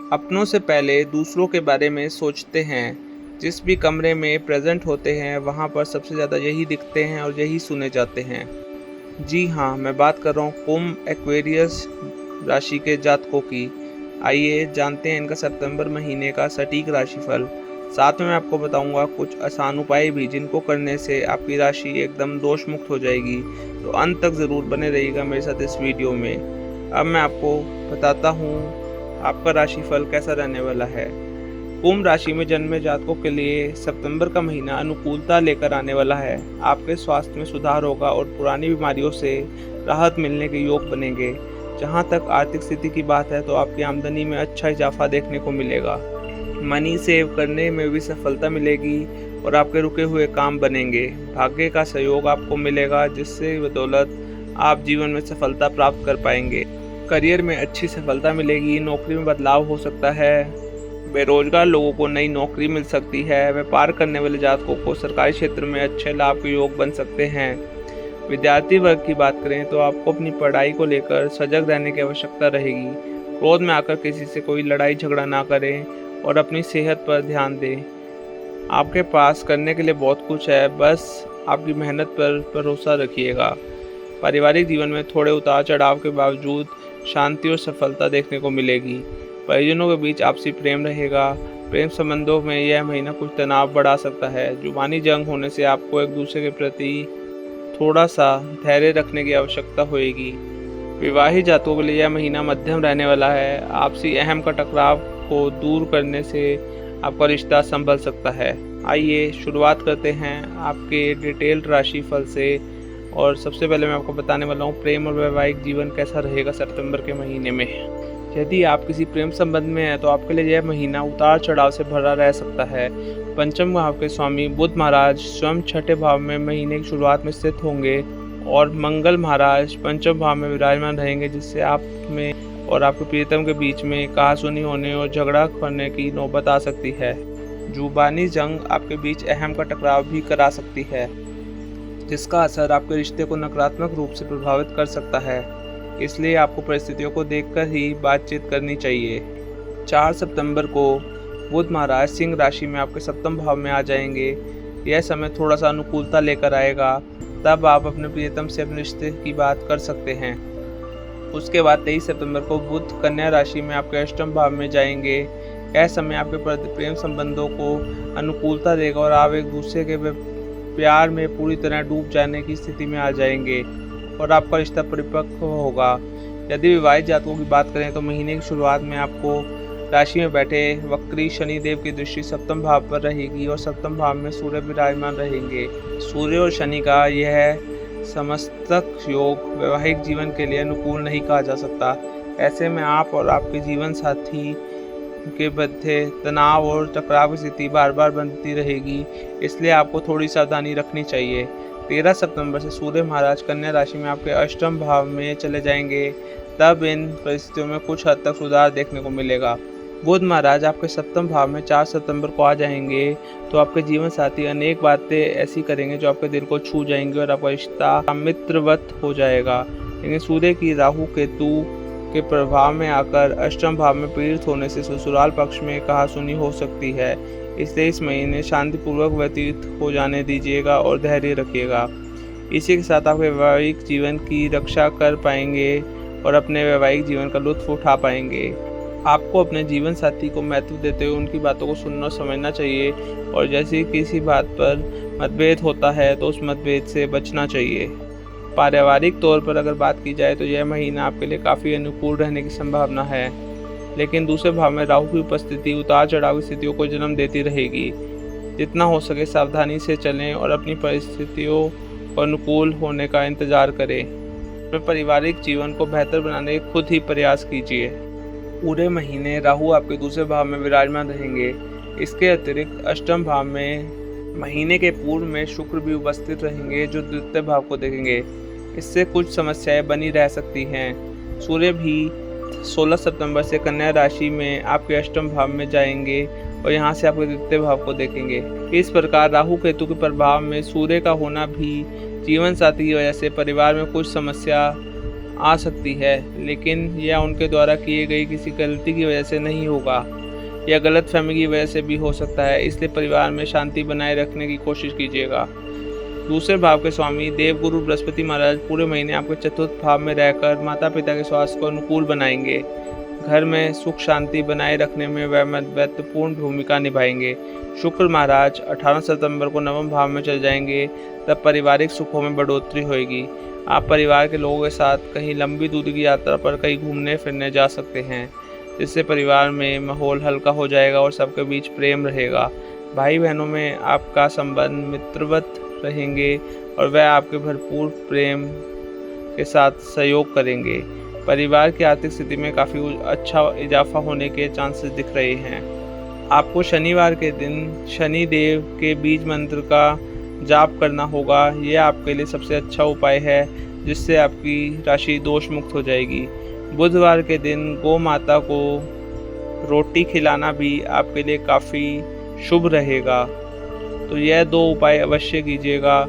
अपनों से पहले दूसरों के बारे में सोचते हैं। जिस भी कमरे में प्रेज़ेंट होते हैं, वहाँ पर सबसे ज़्यादा यही दिखते हैं और यही सुने जाते हैं। जी हाँ, मैं बात कर रहा हूँ कुंभ एक्वेरियस राशि के जातकों की। आइए जानते हैं इनका सितंबर महीने का सटीक राशिफल। साथ में मैं आपको बताऊँगा कुछ आसान उपाय भी जिनको करने से आपकी राशि एकदम दोष मुक्त हो जाएगी। तो अंत तक ज़रूर बने रहिएगा मेरे साथ इस वीडियो में। अब मैं आपको बताता हूँ आपका राशिफल कैसा रहने वाला है। कुंभ राशि में जन्मे जातकों के लिए सितंबर का महीना अनुकूलता लेकर आने वाला है। आपके स्वास्थ्य में सुधार होगा और पुरानी बीमारियों से राहत मिलने के योग बनेंगे। जहां तक आर्थिक स्थिति की बात है तो आपकी आमदनी में अच्छा इजाफा देखने को मिलेगा। मनी सेव करने में भी सफलता मिलेगी और आपके रुके हुए काम बनेंगे। भाग्य का सहयोग आपको मिलेगा जिससे बदौलत आप जीवन में सफलता प्राप्त कर पाएंगे। करियर में अच्छी सफलता मिलेगी। नौकरी में बदलाव हो सकता है। बेरोजगार लोगों को नई नौकरी मिल सकती है। व्यापार करने वाले जातकों को सरकारी क्षेत्र में अच्छे लाभ के योग बन सकते हैं। विद्यार्थी वर्ग की बात करें तो आपको अपनी पढ़ाई को लेकर सजग रहने की आवश्यकता रहेगी। क्रोध में आकर किसी से कोई लड़ाई झगड़ा ना करें और अपनी सेहत पर ध्यान दें। आपके पास करने के लिए बहुत कुछ है, बस आपकी मेहनत पर भरोसा रखिएगा। पारिवारिक जीवन में थोड़े उतार चढ़ाव के बावजूद शांति और सफलता देखने को मिलेगी। परिजनों के बीच आपसी प्रेम रहेगा। प्रेम संबंधों में यह महीना कुछ तनाव बढ़ा सकता है। जुबानी जंग होने से आपको एक दूसरे के प्रति थोड़ा सा धैर्य रखने की आवश्यकता होगी। विवाहित जातकों के लिए यह महीना मध्यम रहने वाला है। आपसी अहम का टकराव को दूर करने से आपका रिश्ता संभल सकता है। आइए शुरुआत करते हैं आपके डिटेल्ड राशिफल से। और सबसे पहले मैं आपको बताने वाला हूँ प्रेम और वैवाहिक जीवन कैसा रहेगा सितंबर के महीने में। यदि आप किसी प्रेम संबंध में हैं तो आपके लिए यह महीना उतार चढ़ाव से भरा रह सकता है। पंचम भाव के स्वामी बुध महाराज स्वयं छठे भाव में महीने की शुरुआत में स्थित होंगे और मंगल महाराज पंचम भाव में विराजमान रहेंगे, जिससे आप में और आपके प्रियतम के बीच में कहासुनी होने और झगड़ा करने की नौबत आ सकती है। जुबानी जंग आपके बीच अहम का टकराव भी करा सकती है, जिसका असर आपके रिश्ते को नकारात्मक रूप से प्रभावित कर सकता है। इसलिए आपको परिस्थितियों को देखकर ही बातचीत करनी चाहिए। 4 सितंबर को बुध महाराज सिंह राशि में आपके सप्तम भाव में आ जाएंगे। यह समय थोड़ा सा अनुकूलता लेकर आएगा। तब आप अपने प्रियतम से अपने रिश्ते की बात कर सकते हैं। उसके बाद 23 सितंबर को बुध कन्या राशि में आपके अष्टम भाव में जाएंगे। यह समय आपके प्रेम संबंधों को अनुकूलता देगा और आप एक दूसरे के प्यार में पूरी तरह डूब जाने की स्थिति में आ जाएंगे और आपका रिश्ता परिपक्व होगा। यदि विवाहित जातकों की बात करें तो महीने की शुरुआत में आपको राशि में बैठे वक्री शनिदेव की दृष्टि सप्तम भाव पर रहेगी और सप्तम भाव में सूर्य विराजमान रहेंगे। सूर्य और शनि का यह समस्तक योग वैवाहिक जीवन के लिए अनुकूल नहीं कहा जा सकता। ऐसे में आप और आपके जीवन साथी के मध्य तनाव और टकराव की स्थिति बार बार बनती रहेगी, इसलिए आपको थोड़ी सावधानी रखनी चाहिए। 13 सितंबर से सूर्य महाराज कन्या राशि में आपके अष्टम भाव में चले जाएंगे। तब इन परिस्थितियों में कुछ हद तक सुधार देखने को मिलेगा। बुध महाराज आपके सप्तम भाव में 4 सितंबर को आ जाएंगे तो आपके जीवन साथी अनेक बातें ऐसी करेंगे जो आपके दिल को छू जाएंगे और आपका रिश्ता मित्रवत हो जाएगा। लेकिन सूर्य की राहु केतु के प्रभाव में आकर अष्टम भाव में पीड़ित होने से ससुराल पक्ष में कहासुनी हो सकती है। इसलिए इस महीने शांतिपूर्वक व्यतीत हो जाने दीजिएगा और धैर्य रखिएगा। इसी के साथ आप वैवाहिक जीवन की रक्षा कर पाएंगे और अपने वैवाहिक जीवन का लुत्फ उठा पाएंगे। आपको अपने जीवन साथी को महत्व देते हुए उनकी बातों को सुनना और समझना चाहिए और जैसे किसी बात पर मतभेद होता है तो उस मतभेद से बचना चाहिए। पारिवारिक तौर पर अगर बात की जाए तो यह महीना आपके लिए काफ़ी अनुकूल रहने की संभावना है, लेकिन दूसरे भाव में राहु की उपस्थिति उतार चढ़ाव की स्थितियों को जन्म देती रहेगी। जितना हो सके सावधानी से चलें और अपनी परिस्थितियों को अनुकूल होने का इंतजार करें। अपने पारिवारिक जीवन को बेहतर बनाने के खुद ही प्रयास कीजिए। पूरे महीने राहु आपके दूसरे भाव में विराजमान रहेंगे। इसके अतिरिक्त अष्टम भाव में महीने के पूर्व में शुक्र भी उपस्थित रहेंगे जो द्वितीय भाव को देखेंगे। इससे कुछ समस्याएं बनी रह सकती हैं। सूर्य भी 16 सितंबर से कन्या राशि में आपके अष्टम भाव में जाएंगे और यहाँ से आपके द्वितीय भाव को देखेंगे। इस प्रकार राहु केतु के प्रभाव में सूर्य का होना भी जीवन साथी की वजह से परिवार में कुछ समस्या आ सकती है, लेकिन यह उनके द्वारा किए गई किसी गलती की वजह से नहीं होगा या गलतफहमी की वजह से भी हो सकता है। इसलिए परिवार में शांति बनाए रखने की कोशिश कीजिएगा। दूसरे भाव के स्वामी देवगुरु बृहस्पति महाराज पूरे महीने आपके चतुर्थ भाव में रहकर माता पिता के स्वास्थ्य को अनुकूल बनाएंगे। घर में सुख शांति बनाए रखने में वह महत्वपूर्ण भूमिका निभाएंगे। शुक्र महाराज 18 सितंबर को नवम भाव में चल जाएंगे, तब पारिवारिक सुखों में बढ़ोतरी होगी। आप परिवार के लोगों के साथ कहीं लंबी दूरी की यात्रा पर कहीं घूमने फिरने जा सकते हैं, जिससे परिवार में माहौल हल्का हो जाएगा और सबके बीच प्रेम रहेगा। भाई बहनों में आपका संबंध मित्रवत रहेंगे और वह आपके भरपूर प्रेम के साथ सहयोग करेंगे। परिवार की आर्थिक स्थिति में काफ़ी अच्छा इजाफा होने के चांसेस दिख रहे हैं। आपको शनिवार के दिन शनि देव के बीज मंत्र का जाप करना होगा। यह आपके लिए सबसे अच्छा उपाय है, जिससे आपकी राशि दोष मुक्त हो जाएगी। बुधवार के दिन गौ माता को रोटी खिलाना भी आपके लिए काफ़ी शुभ रहेगा, तो यह 2 उपाय अवश्य कीजिएगा।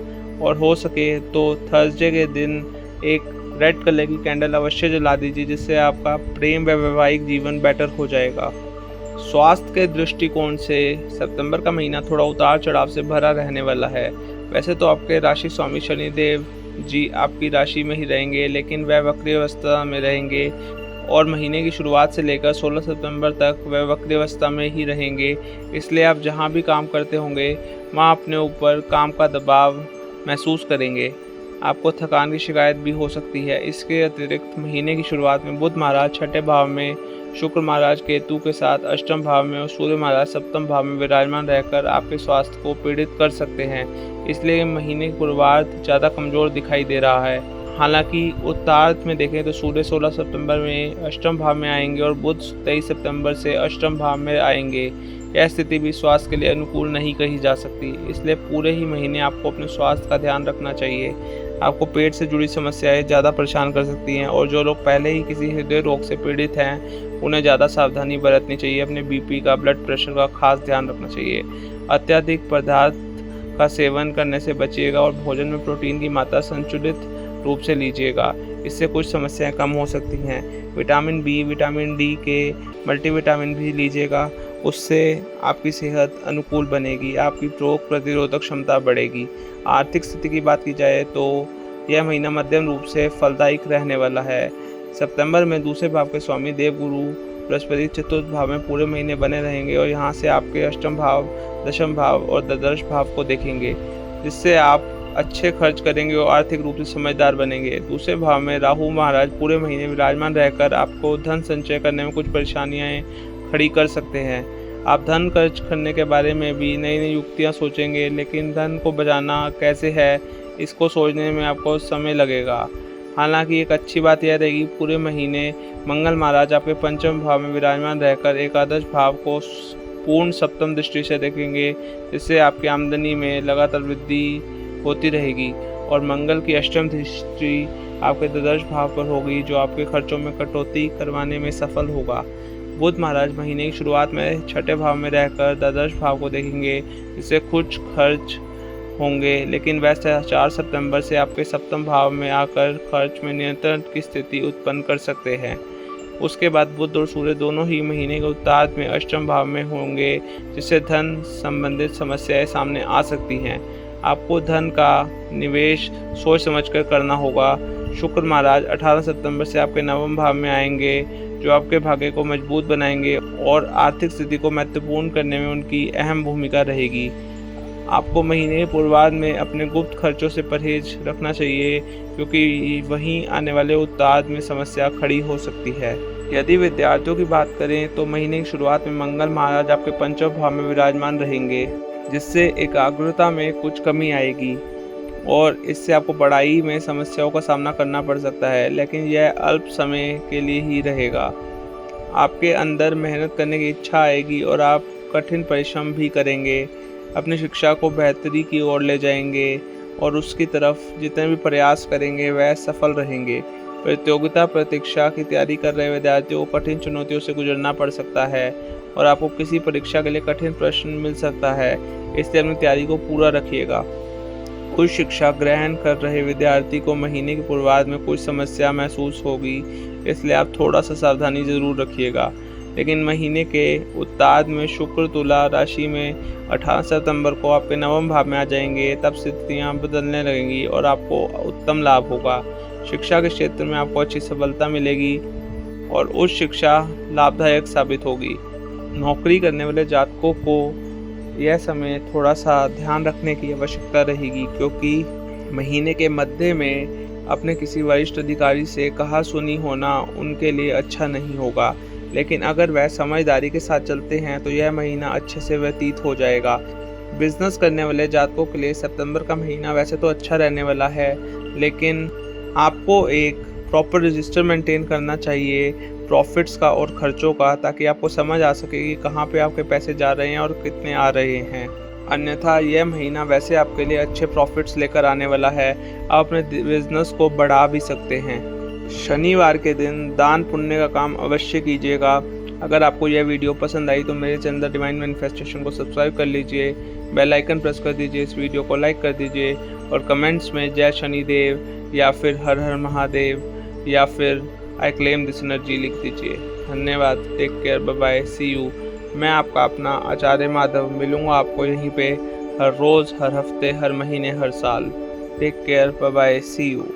और हो सके तो थर्सडे के दिन एक रेड कलर की कैंडल अवश्य जला दीजिए, जिससे आपका प्रेम व वैवाहिक जीवन बेटर हो जाएगा। स्वास्थ्य के दृष्टिकोण से सितंबर का महीना थोड़ा उतार चढ़ाव से भरा रहने वाला है। वैसे तो आपके राशि स्वामी शनिदेव जी आपकी राशि में ही रहेंगे, लेकिन वह वक्री अवस्था में रहेंगे और महीने की शुरुआत से लेकर 16 सितंबर तक वह वक्री अवस्था में ही रहेंगे। इसलिए आप जहां भी काम करते होंगे वहां अपने ऊपर काम का दबाव महसूस करेंगे। आपको थकान की शिकायत भी हो सकती है। इसके अतिरिक्त महीने की शुरुआत में बुध महाराज 6ठे भाव में, शुक्र महाराज केतु के साथ 8म भाव में और सूर्य महाराज 7म भाव में विराजमान रहकर आपके स्वास्थ्य को पीड़ित कर सकते हैं। इसलिए महीने की पूर्वार्ध ज़्यादा कमज़ोर दिखाई दे रहा है। हालांकि उत्तरार्ध में देखें तो सूर्य 16 सितंबर में 8म भाव में आएंगे और बुध 23 सितंबर से 8म भाव में आएंगे। यह स्थिति भी स्वास्थ्य के लिए अनुकूल नहीं कही जा सकती। इसलिए पूरे ही महीने आपको अपने स्वास्थ्य का ध्यान रखना चाहिए। आपको पेट से जुड़ी समस्याएं ज़्यादा परेशान कर सकती हैं, और जो लोग पहले ही किसी हृदय रोग से पीड़ित हैं उन्हें ज़्यादा सावधानी बरतनी चाहिए। अपने बीपी का, ब्लड प्रेशर का खास ध्यान रखना चाहिए। अत्यधिक पदार्थ का सेवन करने से बचिएगा और भोजन में प्रोटीन की मात्रा संतुलित रूप से लीजिएगा। इससे कुछ समस्याएं कम हो सकती हैं। विटामिन बी, विटामिन डी के मल्टीविटामिन भी लीजिएगा, उससे आपकी सेहत अनुकूल बनेगी, आपकी रोग प्रतिरोधक क्षमता बढ़ेगी। आर्थिक स्थिति की बात की जाए तो यह महीना मध्यम रूप से फलदायक रहने वाला है। सितंबर में दूसरे भाव के स्वामी देवगुरु बृहस्पति चतुर्थ भाव में पूरे महीने बने रहेंगे और यहाँ से आपके 8म भाव, 10म भाव और द्वादश भाव को देखेंगे, जिससे आप अच्छे खर्च करेंगे और आर्थिक रूप से समझदार बनेंगे। दूसरे भाव में राहु महाराज पूरे महीने विराजमान रहकर आपको धन संचय करने में कुछ परेशानियां खड़ी कर सकते हैं। आप धन खर्च करने के बारे में भी नई नई युक्तियां सोचेंगे, लेकिन धन को बचाना कैसे है इसको सोचने में आपको समय लगेगा। हालांकि एक अच्छी बात यह रहेगी, पूरे महीने मंगल महाराज आपके 5म भाव में विराजमान रहकर एकादश भाव को पूर्ण सप्तम दृष्टि से देखेंगे, जिससे आपकी आमदनी में लगातार वृद्धि होती रहेगी। और मंगल की 8म दृष्टि आपके द्वादश भाव पर होगी, जो आपके खर्चों में कटौती करवाने में सफल होगा। बुध महाराज महीने की शुरुआत में 6ठे भाव में रहकर द्वादश भाव को देखेंगे, जिससे कुछ खर्च होंगे, लेकिन वैसे 4 सितंबर से आपके 7म भाव में आकर खर्च में नियंत्रण की स्थिति उत्पन्न कर सकते हैं। उसके बाद बुध और सूर्य दोनों ही महीने के उत्तरार्ध में 8म भाव में होंगे, जिससे धन संबंधित समस्याएं सामने आ सकती हैं। आपको धन का निवेश सोच समझकर करना होगा। शुक्र महाराज 18 सितंबर से आपके 9वें भाव में आएंगे, जो आपके भाग्य को मजबूत बनाएंगे और आर्थिक स्थिति को महत्वपूर्ण करने में उनकी अहम भूमिका रहेगी। आपको महीने के पूर्वार्ध में अपने गुप्त खर्चों से परहेज रखना चाहिए, क्योंकि वहीं आने वाले उत्तरार्ध में समस्या खड़ी हो सकती है। यदि विद्यार्थियों की बात करें तो महीने की शुरुआत में मंगल महाराज आपके 5वें भाव में विराजमान रहेंगे, जिससे एकाग्रता में कुछ कमी आएगी और इससे आपको पढ़ाई में समस्याओं का सामना करना पड़ सकता है, लेकिन यह अल्प समय के लिए ही रहेगा। आपके अंदर मेहनत करने की इच्छा आएगी और आप कठिन परिश्रम भी करेंगे। अपनी शिक्षा को बेहतरी की ओर ले जाएंगे और उसकी तरफ जितने भी प्रयास करेंगे वह सफल रहेंगे। प्रतियोगिता परीक्षा की तैयारी कर रहे विद्यार्थियों को कठिन चुनौतियों से गुजरना पड़ सकता है और आपको किसी परीक्षा के लिए कठिन प्रश्न मिल सकता है, इसलिए अपनी तैयारी को पूरा रखिएगा। उच्च शिक्षा ग्रहण कर रहे विद्यार्थी को महीने के पूर्वार्ध में कुछ समस्या महसूस होगी, इसलिए आप थोड़ा सा सावधानी ज़रूर रखिएगा। लेकिन महीने के उत्तरार्ध में शुक्र तुला राशि में 18 सितंबर को आपके नवम भाव में आ जाएंगे, तब स्थितियाँ बदलने लगेंगी और आपको उत्तम लाभ होगा। शिक्षा के क्षेत्र में आपको अच्छी सफलता मिलेगी और उच्च शिक्षा लाभदायक साबित होगी। नौकरी करने वाले जातकों को यह समय थोड़ा सा ध्यान रखने की आवश्यकता रहेगी, क्योंकि महीने के मध्य में अपने किसी वरिष्ठ अधिकारी से कहा सुनी होना उनके लिए अच्छा नहीं होगा। लेकिन अगर वह समझदारी के साथ चलते हैं तो यह महीना अच्छे से व्यतीत हो जाएगा। बिजनेस करने वाले जातकों के लिए सितंबर का महीना वैसे तो अच्छा रहने वाला है, लेकिन आपको एक प्रॉपर रजिस्टर मेंटेन करना चाहिए प्रॉफिट्स का और खर्चों का, ताकि आपको समझ आ सके कि कहाँ पे आपके पैसे जा रहे हैं और कितने आ रहे हैं। अन्यथा यह महीना वैसे आपके लिए अच्छे प्रॉफिट्स लेकर आने वाला है। आप अपने बिजनेस को बढ़ा भी सकते हैं। शनिवार के दिन दान पुण्य का काम अवश्य कीजिएगा। अगर आपको यह वीडियो पसंद आई तो मेरे चैनल डिवाइन मैनिफेस्टेशन को सब्सक्राइब कर लीजिए, बेल आइकन प्रेस कर दीजिए, इस वीडियो को लाइक कर दीजिए और कमेंट्स में जय शनिदेव या फिर हर हर महादेव या फिर आई क्लेम दिस एनर्जी लिख दीजिए। धन्यवाद। Take care, bye bye, see you. मैं आपका अपना आचार्य माधव मिलूँगा आपको यहीं पे हर रोज़, हर हफ्ते, हर महीने, हर साल। Take care, bye bye, see you.